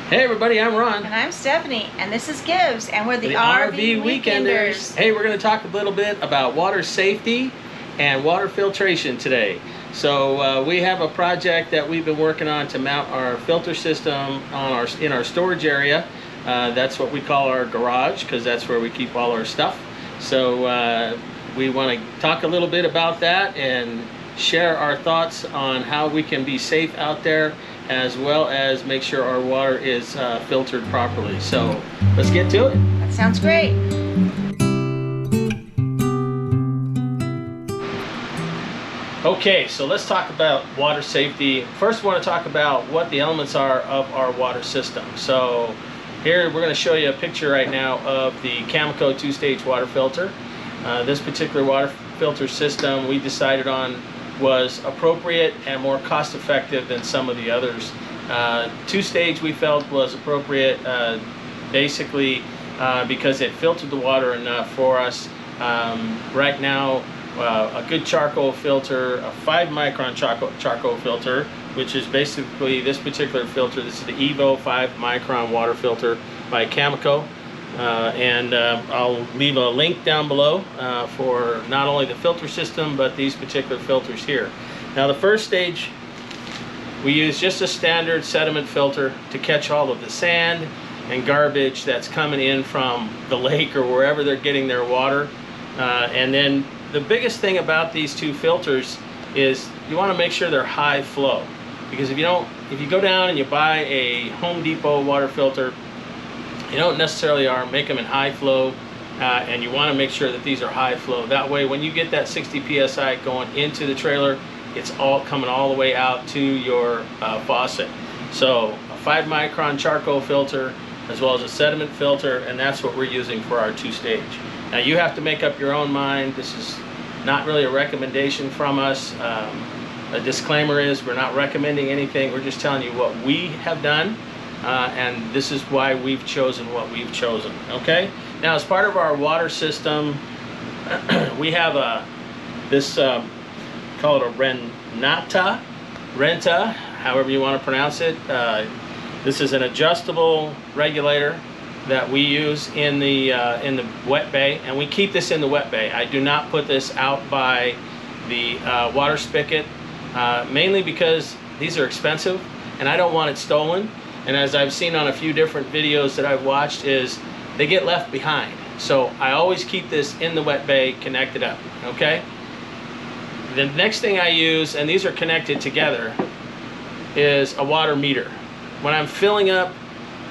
Hey everybody, I'm Ron. And I'm Stephanie, and this is Gibbs, and we're the RV Weekenders. Hey, we're going to talk a little bit about water safety and water filtration today. So we have a project that we've been working on to mount our filter system on in our storage area. That's what we call our garage, because that's where we keep all our stuff. So we want to talk a little bit about that and share our thoughts on how we can be safe out there, as well as make sure our water is filtered properly. So let's get to it. That sounds great. Okay, so let's talk about water safety. First, we want to talk about what the elements are of our water system. So here we're going to show you a picture right now of the Cameco 2-stage water filter. This particular water filter system we decided on was appropriate and more cost-effective than some of the others. 2-stage we felt was appropriate basically because it filtered the water enough for us. Right now, a good charcoal filter, a 5-micron charcoal filter, which is basically this particular filter. This is the Evo 5-micron water filter by Cameco. I'll leave a link down below for not only the filter system, but these particular filters here. Now, the first stage, we use just a standard sediment filter to catch all of the sand and garbage that's coming in from the lake or wherever they're getting their water. And then the biggest thing about these two filters is you want to make sure they're high flow, because if you go down and you buy a Home Depot water filter, you don't necessarily make them in high flow, and you want to make sure that these are high flow. That way, when you get that 60 psi going into the trailer, it's all coming all the way out to your faucet. So a 5-micron charcoal filter, as well as a sediment filter, and that's what we're using for our 2-stage. Now, you have to make up your own mind. This is not really a recommendation from us. A disclaimer is we're not recommending anything. We're just telling you what we have done. And this is why we've chosen what we've chosen. Okay. Now, as part of our water system, we have call it a Renta, however you want to pronounce it. This is an adjustable regulator that we use in the wet bay, and we keep this in the wet bay. I do not put this out by the water spigot, mainly because these are expensive, and I don't want it stolen. And as I've seen on a few different videos that I've watched, is they get left behind. So I always keep this in the wet bay connected up, okay? The next thing I use, and these are connected together, is a water meter. When I'm filling up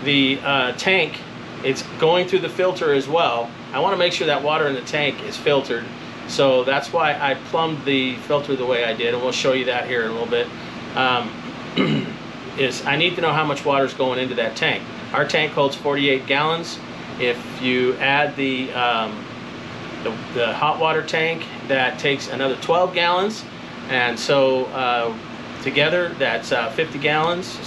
the tank, it's going through the filter as well. I want to make sure that water in the tank is filtered. So that's why I plumbed the filter the way I did, and we'll show you that here in a little bit. Is I need to know how much water is going into that tank. Our tank holds 48 gallons. If you add the hot water tank, that takes another 12 gallons. And so together, that's 60 gallons.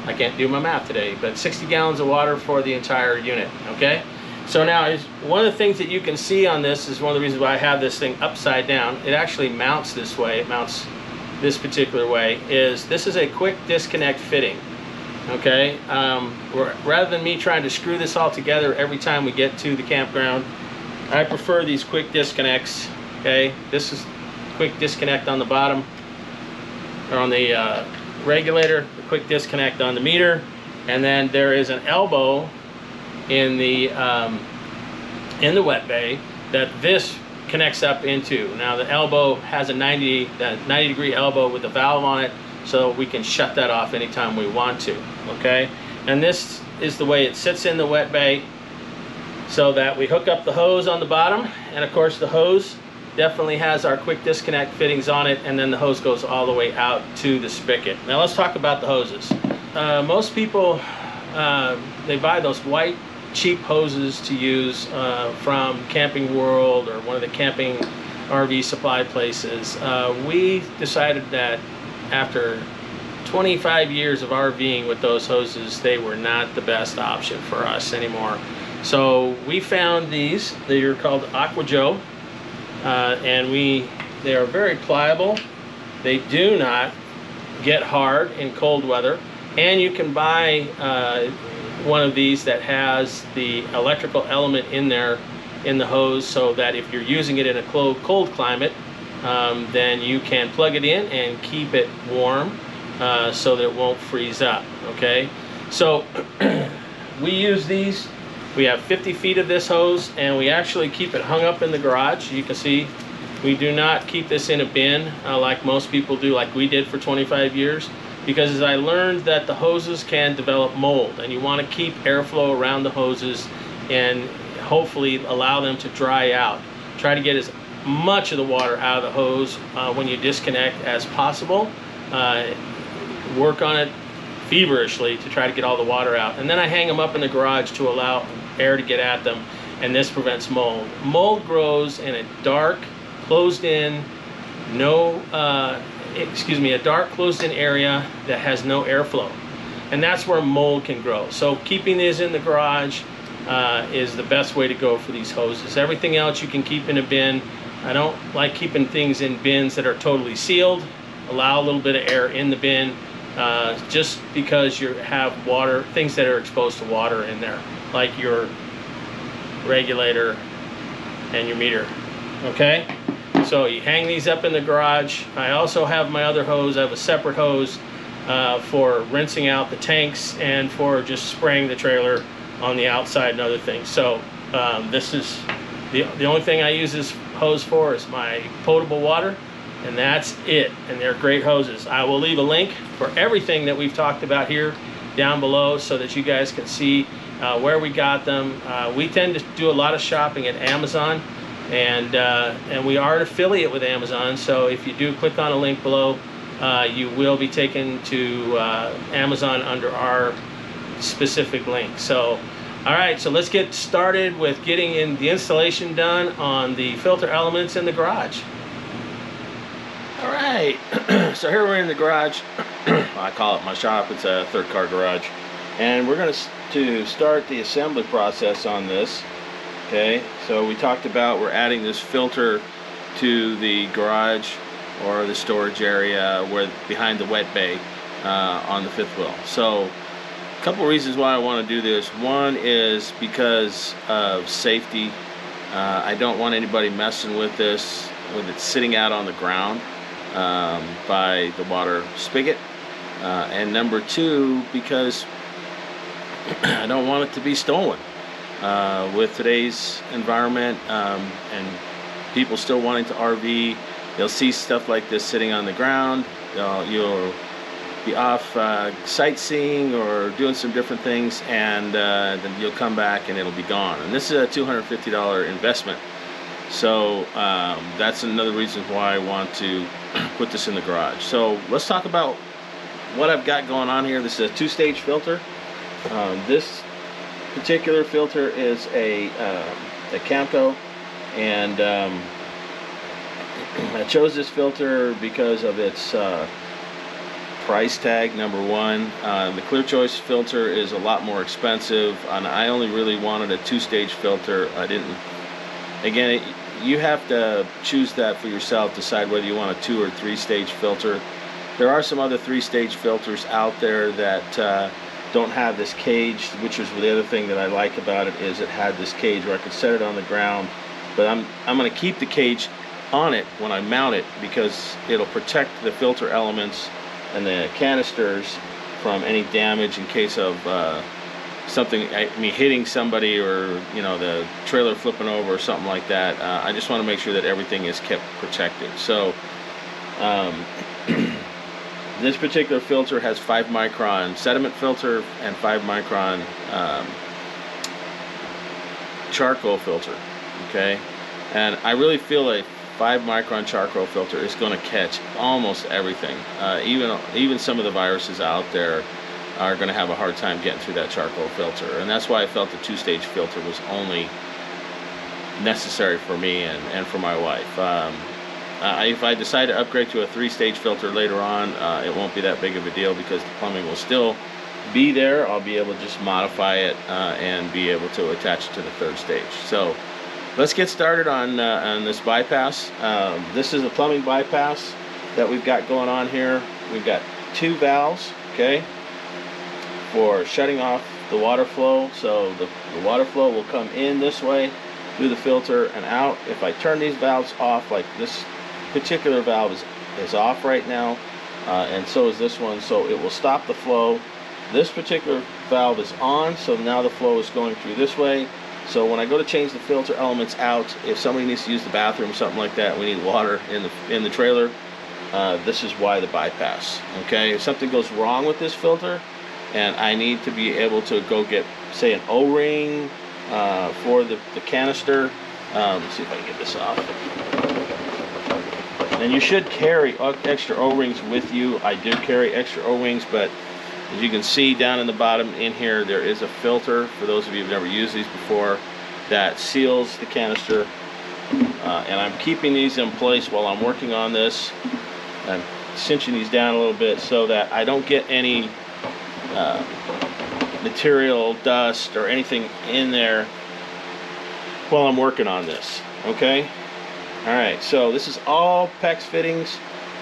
I can't do my math today, but 60 gallons of water for the entire unit, okay? So now, one of the things that you can see on this is one of the reasons why I have this thing upside down. It actually mounts this way. It mounts this particular way. This is a quick disconnect fitting, okay? Rather than me trying to screw this all together every time we get to the campground, I prefer these quick disconnects, okay? This is quick disconnect on the bottom, or on the regulator, the quick disconnect on the meter, and then there is an elbow in the wet bay that this connects up into. Now, the elbow has a 90 degree elbow with a valve on it, so we can shut that off anytime we want to, okay? And this is the way it sits in the wet bay, so that we hook up the hose on the bottom, and of course the hose definitely has our quick disconnect fittings on it, and then the hose goes all the way out to the spigot. Now let's talk about the hoses. Most people, they buy those white cheap hoses to use from Camping World or one of the camping RV supply places. We decided that after 25 years of RVing with those hoses, they were not the best option for us anymore. So we found these. They are called AquaJoe. And they are very pliable. They do not get hard in cold weather. And you can buy one of these that has the electrical element in there in the hose, so that if you're using it in a cold climate, then you can plug it in and keep it warm so that it won't freeze up. Okay, so we use these. We have 50 feet of this hose, and we actually keep it hung up in the garage. You can see we do not keep this in a bin like most people do, like we did for 25 years, because as I learned that the hoses can develop mold, and you want to keep airflow around the hoses and hopefully allow them to dry out. Try to get as much of the water out of the hose when you disconnect as possible. Work on it feverishly to try to get all the water out. And then I hang them up in the garage to allow air to get at them, and this prevents mold. Mold grows in a dark, closed-in, a dark closed-in area that has no airflow, and that's where mold can grow. So keeping these in the garage is the best way to go for these hoses. Everything else you can keep in a bin. I don't like keeping things in bins that are totally sealed. Allow a little bit of air in the bin, just because you have water, things that are exposed to water in there, like your regulator and your meter. Okay, so you hang these up in the garage. I also have my other hose. I have a separate hose for rinsing out the tanks and for just spraying the trailer on the outside and other things. So this is the only thing I use this hose for is my potable water, and that's it. And they're great hoses. I will leave a link for everything that we've talked about here down below so that you guys can see where we got them. We tend to do a lot of shopping at Amazon, and we are an affiliate with Amazon. So if you do click on a link below, you will be taken to Amazon under our specific link. So all right, so let's get started with getting in the installation done on the filter elements in the garage. All right, so here we're in the garage. I call it my shop. It's a third car garage, and we're going to start the assembly process on this. Okay, so we talked about we're adding this filter to the garage or the storage area where behind the wet bay on the fifth wheel. So a couple reasons why I want to do this. One is because of safety. I don't want anybody messing with this with it sitting out on the ground by the water spigot. And number two, because I don't want it to be stolen. With today's environment and people still wanting to RV, they'll see stuff like this sitting on the ground. You'll be off sightseeing or doing some different things, and then you'll come back and it'll be gone. And this is a $250 investment. So that's another reason why I want to put this in the garage. So let's talk about what I've got going on here. This is a two-stage filter. This particular filter is a Camco, and I chose this filter because of its price tag, number one. The Clear Choice filter is a lot more expensive, and I only really wanted a two-stage filter. I didn't, again, you have to choose that for yourself, decide whether you want a two or three-stage filter. There are some other three-stage filters out there that don't have this cage, which is the other thing that I like about it, is it had this cage where I could set it on the ground, but I'm going to keep the cage on it when I mount it because it'll protect the filter elements and the canisters from any damage in case of something, hitting somebody, or the trailer flipping over or something like that. I just want to make sure that everything is kept protected. So this particular filter has 5 micron sediment filter and 5 micron charcoal filter. Okay, and I really feel like 5 micron charcoal filter is going to catch almost everything. Even some of the viruses out there are going to have a hard time getting through that charcoal filter, and that's why I felt the two-stage filter was only necessary for me and for my wife. If I decide to upgrade to a 3-stage filter later on, it won't be that big of a deal because the plumbing will still be there. I'll be able to just modify it and be able to attach it to the 3rd stage. So let's get started on this bypass. This is a plumbing bypass that we've got going on here. We've got 2 valves, okay? for shutting off the water flow. So the water flow will come in this way through the filter and out. If I turn these valves off, like this particular valve is off right now, and so is this one, so it will stop the flow. This particular valve is on, so now the flow is going through this way. So when I go to change the filter elements out, if somebody needs to use the bathroom or something like that, we need water in the trailer, this is why the bypass. Okay, if something goes wrong with this filter and I need to be able to go get, say, an O-ring for the canister, let's see if I can get this off. And you should carry extra O-rings with you. I do carry extra O-rings, but as you can see down in the bottom in here, there is a filter, for those of you who've never used these before, that seals the canister. And I'm keeping these in place while I'm working on this. I'm cinching these down a little bit so that I don't get any material, dust, or anything in there while I'm working on this. Okay? Alright, so this is all PEX fittings,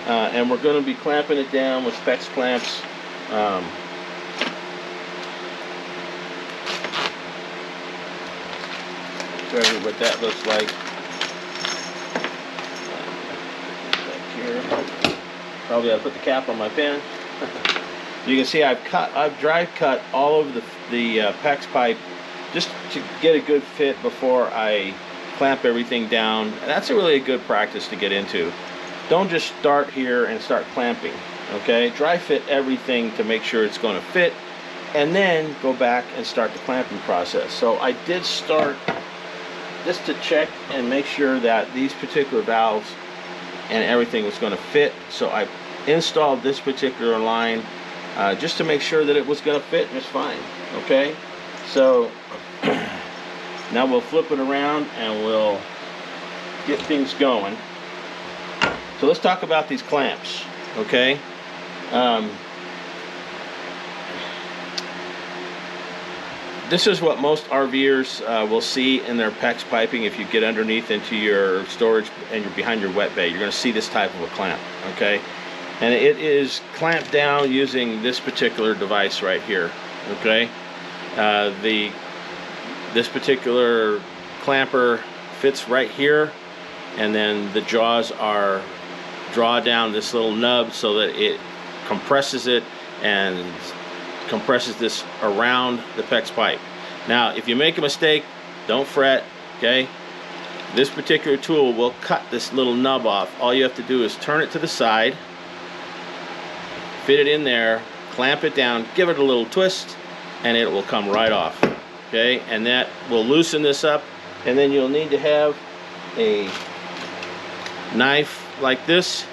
and we're going to be clamping it down with PEX clamps. Show you what that looks like. Back here. Probably ought to put the cap on my pen. You can see I've dry cut all over the PEX pipe just to get a good fit before I clamp everything down. That's really a good practice to get into. Don't just start here and start clamping. Okay, dry fit everything to make sure it's going to fit, and then go back and start the clamping process. So I did start just to check and make sure that these particular valves and everything was going to fit. So I installed this particular line just to make sure that it was going to fit just fine. Okay, so now we'll flip it around and we'll get things going. So let's talk about these clamps. Okay. This is what most RVers will see in their PEX piping. If you get underneath into your storage and you're behind your wet bay, you're going to see this type of a clamp. Okay, and it is clamped down using this particular device right here. Okay, this particular clamper fits right here, and then the jaws are draw down this little nub so that it compresses it and compresses this around the PEX pipe. Now if you make a mistake, don't fret. Okay, this particular tool will cut this little nub off. All you have to do is turn it to the side, fit it in there, clamp it down, give it a little twist, and it will come right off. Okay, and that will loosen this up, and then you'll need to have a knife like this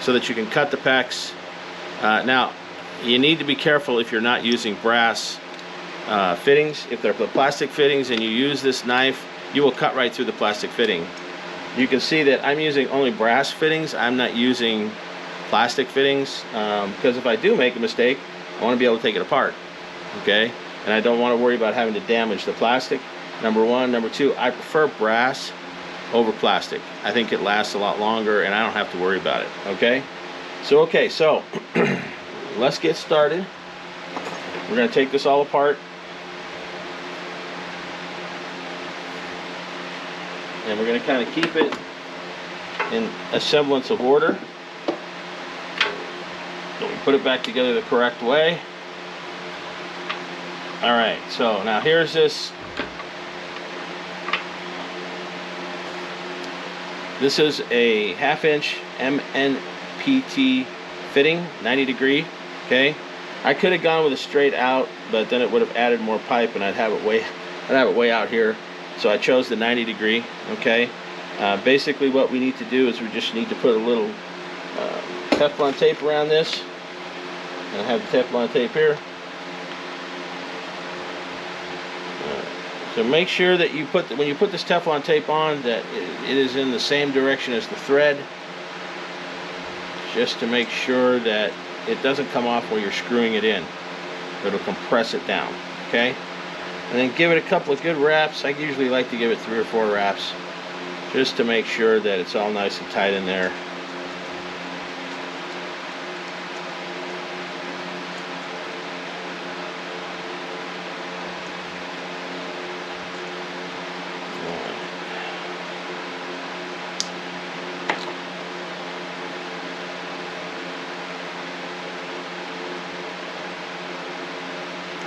so that you can cut the PEX. Now you need to be careful if you're not using brass fittings. If they're plastic fittings and you use this knife, you will cut right through the plastic fitting. You can see that I'm using only brass fittings. I'm not using plastic fittings because if I do make a mistake, I want to be able to take it apart. Okay, and I don't want to worry about having to damage the plastic. Number one. Number two, I prefer brass over plastic. I think it lasts a lot longer and I don't have to worry about it. Okay, so let's get started. We're going to take this all apart, and we're going to kind of keep it in a semblance of order. So we put it back together the correct way. Alright, so now here's this. This is a 1/2 inch MNPT fitting, 90 degree. Okay, I could have gone with a straight out, but then it would have added more pipe, and I'd have it way out here. So I chose the 90 degree. Okay, basically what we need to do is we just need to put a little Teflon tape around this, and I have the Teflon tape here. So make sure that you when you put this Teflon tape on, that it is in the same direction as the thread, just to make sure that it doesn't come off while you're screwing it in. It'll compress it down. Okay, and then give it a couple of good wraps. I usually like to give it 3 or 4 wraps, just to make sure that it's all nice and tight in there.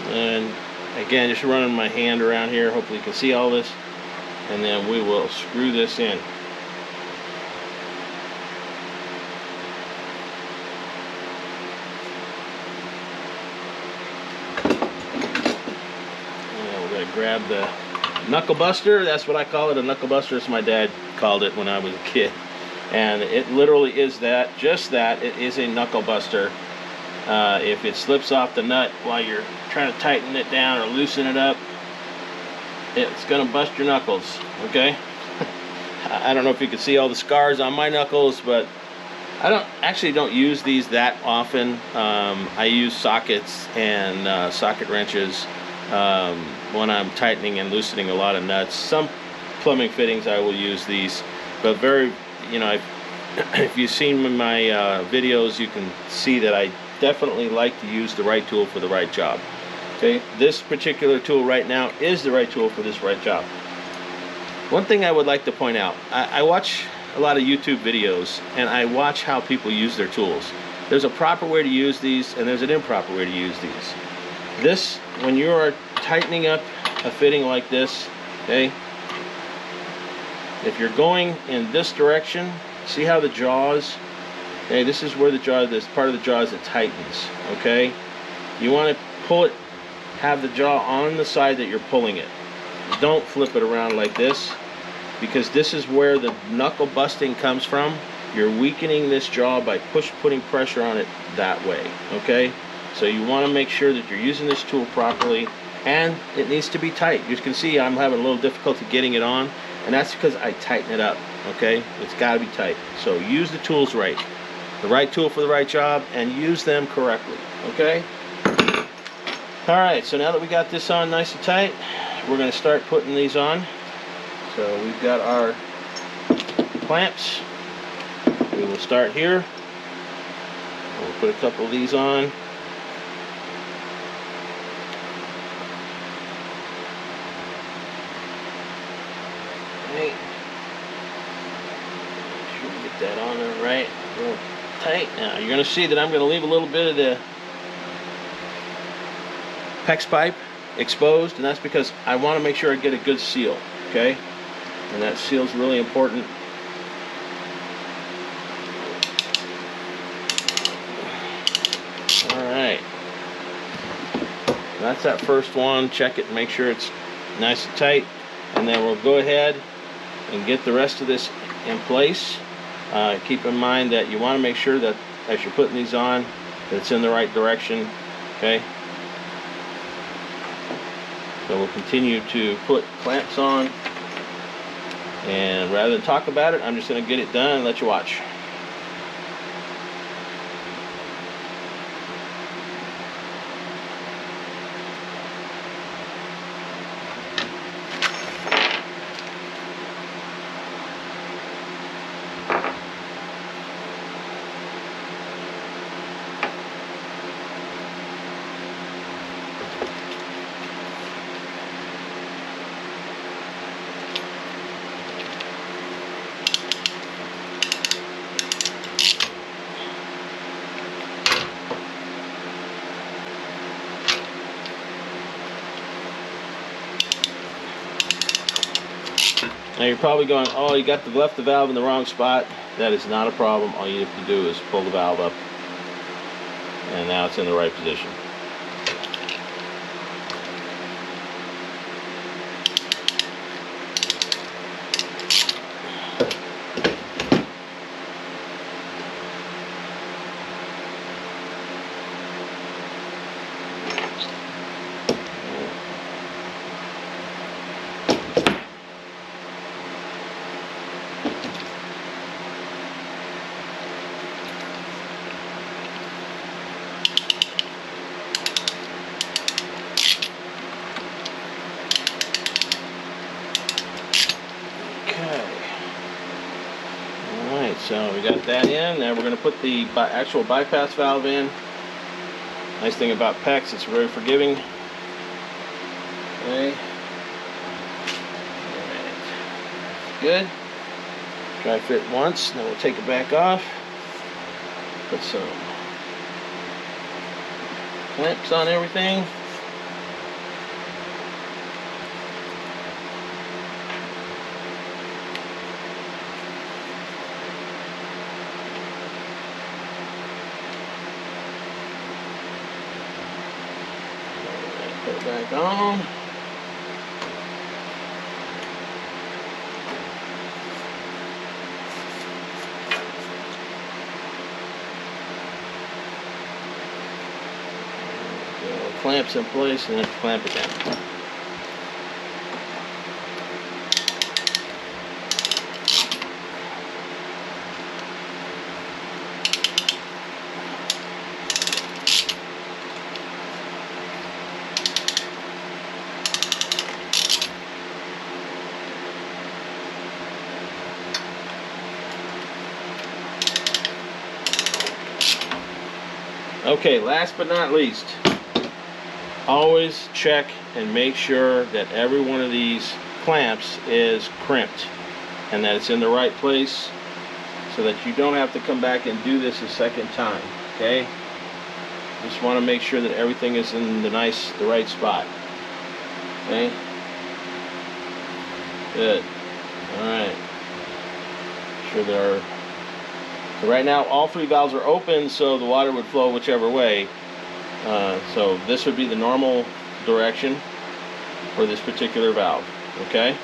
And again, just running my hand around here. Hopefully you can see all this. And then we will screw this in. And we're going to grab the Knuckle Buster. That's what I call it, a Knuckle Buster. It's my dad called it when I was a kid. And it literally is that, just that. It is a Knuckle Buster. If it slips off the nut while you're trying to tighten it down or loosen it up, it's going to bust your knuckles, okay? I don't know if you can see all the scars on my knuckles, but I don't use these that often. I use sockets and socket wrenches when I'm tightening and loosening a lot of nuts. Some plumbing fittings I will use these, but if you've seen my videos, you can see that I definitely like to use the right tool for the right job. Okay, this particular tool right now is the right tool for this right job. One thing I would like to point out, I watch a lot of YouTube videos and I watch how people use their tools. There's a proper way to use these and there's an improper way to use these. This, when you are tightening up a fitting like this, okay, if you're going in this direction, see how the jaws, okay, this is where the jaw, this part of the jaw is that tightens, okay? You want to pull it, have the jaw on the side that you're pulling it. Don't flip it around like this, because this is where the knuckle busting comes from. You're weakening this jaw by putting pressure on it that way, okay? So you want to make sure that you're using this tool properly, and it needs to be tight. You can see I'm having a little difficulty getting it on, and that's because I tighten it up, okay? It's got to be tight. So use the tools right. The right tool for the right job, and use them correctly, okay? All right, so now that we got this on nice and tight, we're going to start putting these on. So we've got our clamps. We will start here. We'll put a couple of these on. Okay. Make sure we get that on there right, real tight. Now you're going to see that I'm going to leave a little bit of the PEX pipe exposed, and that's because I want to make sure I get a good seal, okay? And that seal is really important. Alright, that's that first one. Check it and make sure it's nice and tight, and then we'll go ahead and get the rest of this in place. Keep in mind that you want to make sure that as you're putting these on, that it's in the right direction, okay? So we'll continue to put clamps on, and rather than talk about it, I'm just going to get it done and let you watch. Now you're probably going, oh, you left the valve in the wrong spot. That is not a problem. All you have to do is pull the valve up, and now it's in the right position. So we got that in. Now we're going to put the actual bypass valve in. Nice thing about PEX, it's very forgiving. Okay. Alright. Good. Dry fit once, then we'll take it back off. Put some clamps on everything. Put it back on. Clamps in place and then clamp it down. Okay, last but not least, always check and make sure that every one of these clamps is crimped and that it's in the right place so that you don't have to come back and do this a second time, okay? Just want to make sure that everything is in the right spot, okay? Good. All right. Sure there are. So right now all 3 valves are open, so the water would flow whichever way. So this would be the normal direction for this particular valve, okay?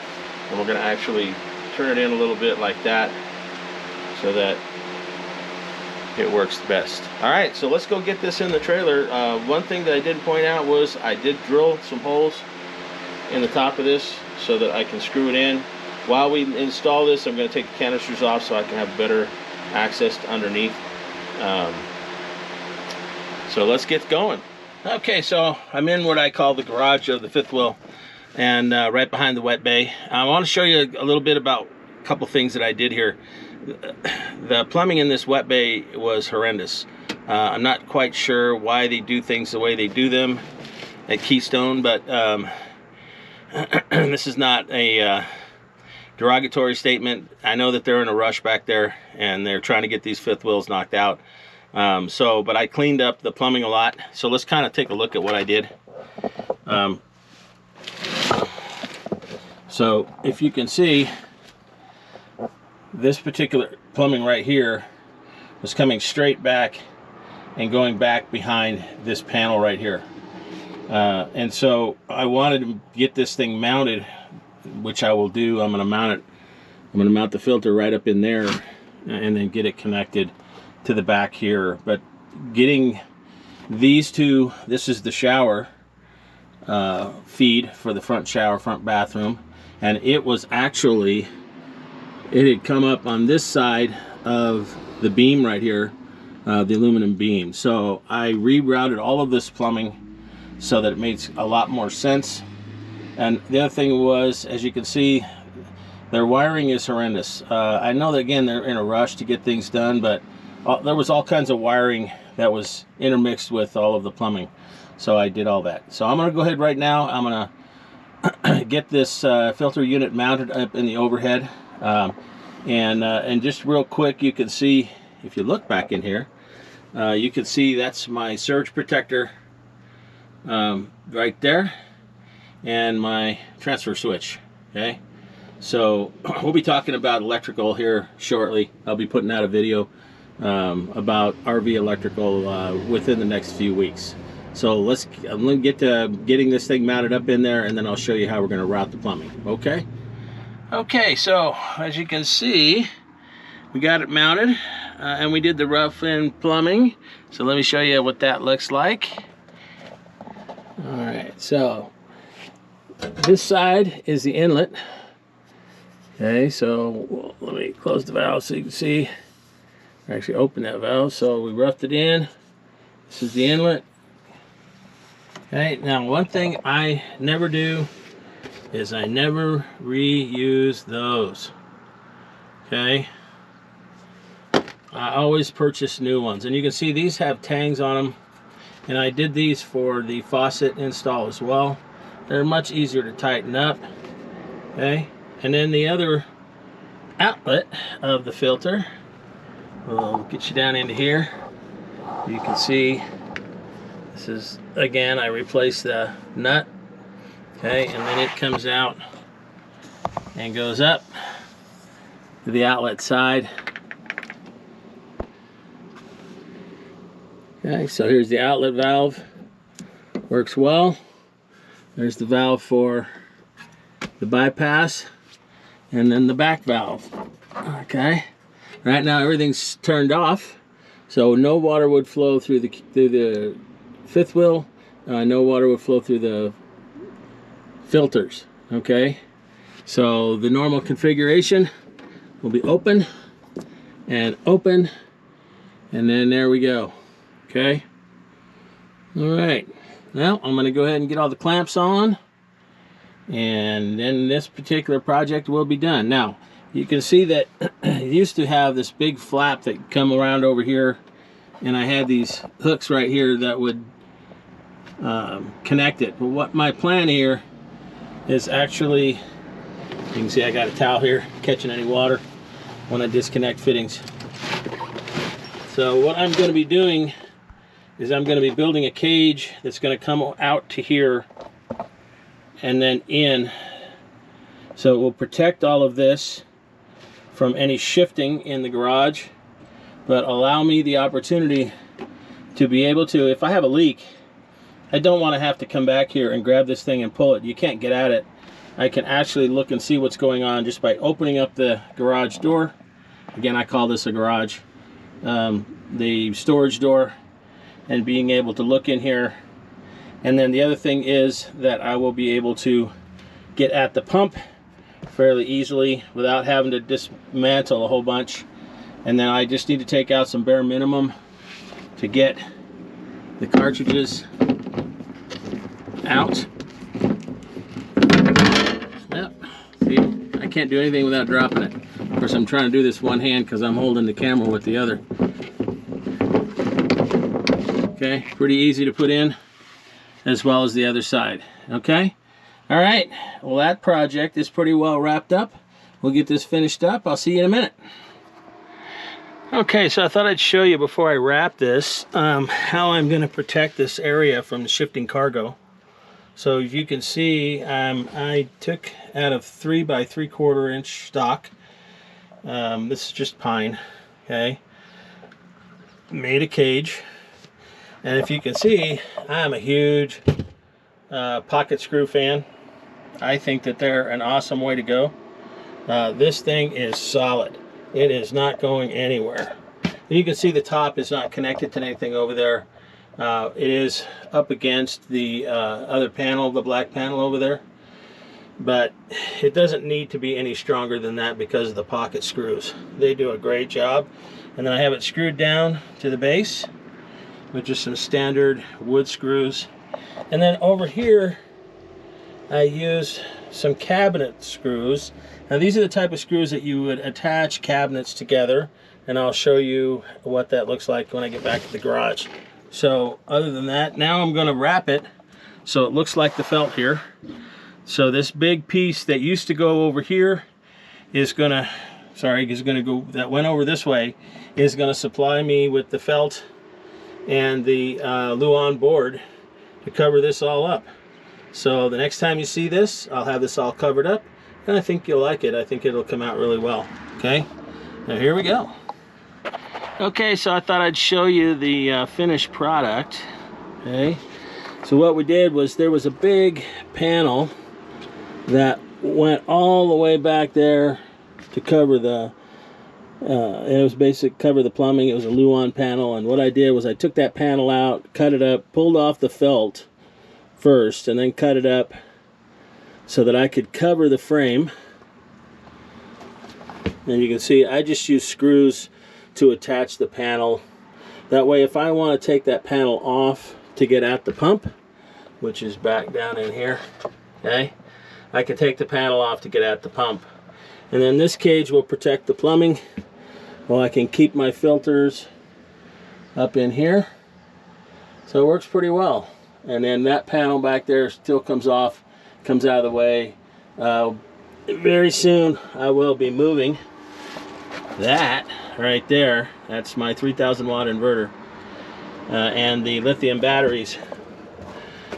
And we're going to actually turn it in a little bit like that so that it works best. All right, so let's go get this in the trailer. One thing that I did point out was I did drill some holes in the top of this so that I can screw it in. While we install this, I'm going to take the canisters off so I can have better access to underneath. So let's get going. Okay, so I'm in what I call the garage of the fifth wheel, and right behind the wet bay. I want to show you a little bit about a couple things that I did here. The plumbing in this wet bay was horrendous. I'm not quite sure why they do things the way they do them at Keystone, but this is not a derogatory statement. I know that they're in a rush back there and they're trying to get these fifth wheels knocked out. But I cleaned up the plumbing a lot. So let's kind of take a look at what I did. So if you can see, this particular plumbing right here was coming straight back and going back behind this panel right here. And so I wanted to get this thing mounted, which I will do. I'm going to mount it. I'm going to mount the filter right up in there and then get it connected to the back here. But getting these two, this is the shower feed for the front shower, front bathroom, and it was actually, it had come up on this side of the beam right here, the aluminum beam. So I rerouted all of this plumbing so that it makes a lot more sense. And the other thing was, as you can see, their wiring is horrendous. I know that, again, they're in a rush to get things done, but there was all kinds of wiring that was intermixed with all of the plumbing. So I did all that. So I'm going to go ahead right now. I'm going to get this filter unit mounted up in the overhead. And just real quick, you can see, if you look back in here, you can see that's my surge protector right there, and my transfer switch. Okay, so we'll be talking about electrical here shortly. I'll be putting out a video about RV electrical within the next few weeks. So I'm gonna get to getting this thing mounted up in there, and then I'll show you how we're going to route the plumbing. Okay, so as you can see, we got it mounted, and we did the rough in plumbing. So let me show you what that looks like. All right, so this side is the inlet. Okay, so let me close the valve so you can see. Actually open that valve. So we roughed it in. This is the inlet. Okay, now one thing I never do is I never reuse those. Okay, I always purchase new ones, and you can see these have tangs on them, and I did these for the faucet install as well. They're much easier to tighten up. Okay, and then the other outlet of the filter, we'll get you down into here. You can see this is, again, I replaced the nut. Okay, and then it comes out and goes up to the outlet side. Okay, so here's the outlet valve. Works well. There's the valve for the bypass, and then the back valve. Okay. Right now everything's turned off, so no water would flow through the fifth wheel. No water would flow through the filters. Okay. So the normal configuration will be open, and then there we go. Okay. All right. Well, I'm going to go ahead and get all the clamps on, and then this particular project will be done. Now, you can see that it used to have this big flap that come around over here, and I had these hooks right here that would connect it. But what my plan here is actually, you can see I got a towel here catching any water when I disconnect fittings. So what I'm going to be doing is I'm going to be building a cage that's going to come out to here and then in. So it will protect all of this from any shifting in the garage, but allow me the opportunity to be able to, if I have a leak, I don't want to have to come back here and grab this thing and pull it. You can't get at it. I can actually look and see what's going on just by opening up the garage door. Again, I call this a garage. The storage door, and being able to look in here. And then the other thing is that I will be able to get at the pump fairly easily without having to dismantle a whole bunch. And then I just need to take out some bare minimum to get the cartridges out. Yep. See, I can't do anything without dropping it. Of course, I'm trying to do this one hand because I'm holding the camera with the other. Okay, pretty easy to put in, as well as the other side. Okay, all right. Well, that project is pretty well wrapped up. We'll get this finished up. I'll see you in a minute. Okay, so I thought I'd show you before I wrap this how I'm going to protect this area from the shifting cargo. So if you can see, I took out of 3 by 3/4 inch stock. This is just pine. Okay, made a cage. And if you can see, I'm a huge pocket screw fan. I think that they're an awesome way to go. This thing is solid. It is not going anywhere. You can see the top is not connected to anything over there. It is up against the other panel, the black panel over there. But it doesn't need to be any stronger than that because of the pocket screws. They do a great job. And then I have it screwed down to the base with just some standard wood screws. And then over here I use some cabinet screws. Now these are the type of screws that you would attach cabinets together, and I'll show you what that looks like when I get back to the garage. So other than that, now I'm going to wrap it so it looks like the felt here. So this big piece that used to go over here is going to, that went over this way, is going to supply me with the felt and the Luan board to cover this all up. So the next time you see this, I'll have this all covered up, and I think you'll like it. I think it'll come out really well. Okay, now here we go. Okay, so I thought I'd show you the finished product. Okay, so what we did was there was a big panel that went all the way back there to cover the it was basically cover the plumbing. It was a Luan panel, and what I did was I took that panel out, cut it up, pulled off the felt first, and then cut it up so that I could cover the frame. And you can see I just used screws to attach the panel. That way, if I want to take that panel off to get at the pump, which is back down in here, okay, I can take the panel off to get at the pump. And then this cage will protect the plumbing while I can keep my filters up in here. So it works pretty well. And then that panel back there still comes off, comes out of the way. Very soon I will be moving that right there. That's my 3,000 watt inverter and the lithium batteries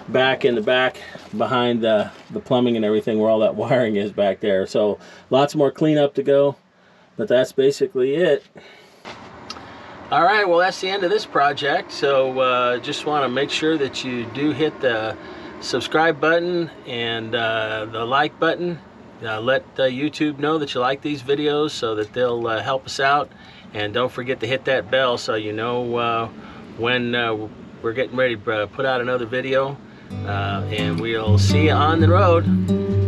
back in the back behind the plumbing and everything, where all that wiring is back there. So lots more cleanup to go, but that's basically it. All right, well, that's the end of this project. So just want to make sure that you do hit the subscribe button and the like button. Let YouTube know that you like these videos so that they'll help us out. And don't forget to hit that bell so you know when we're getting ready to put out another video. And we'll see you on the road.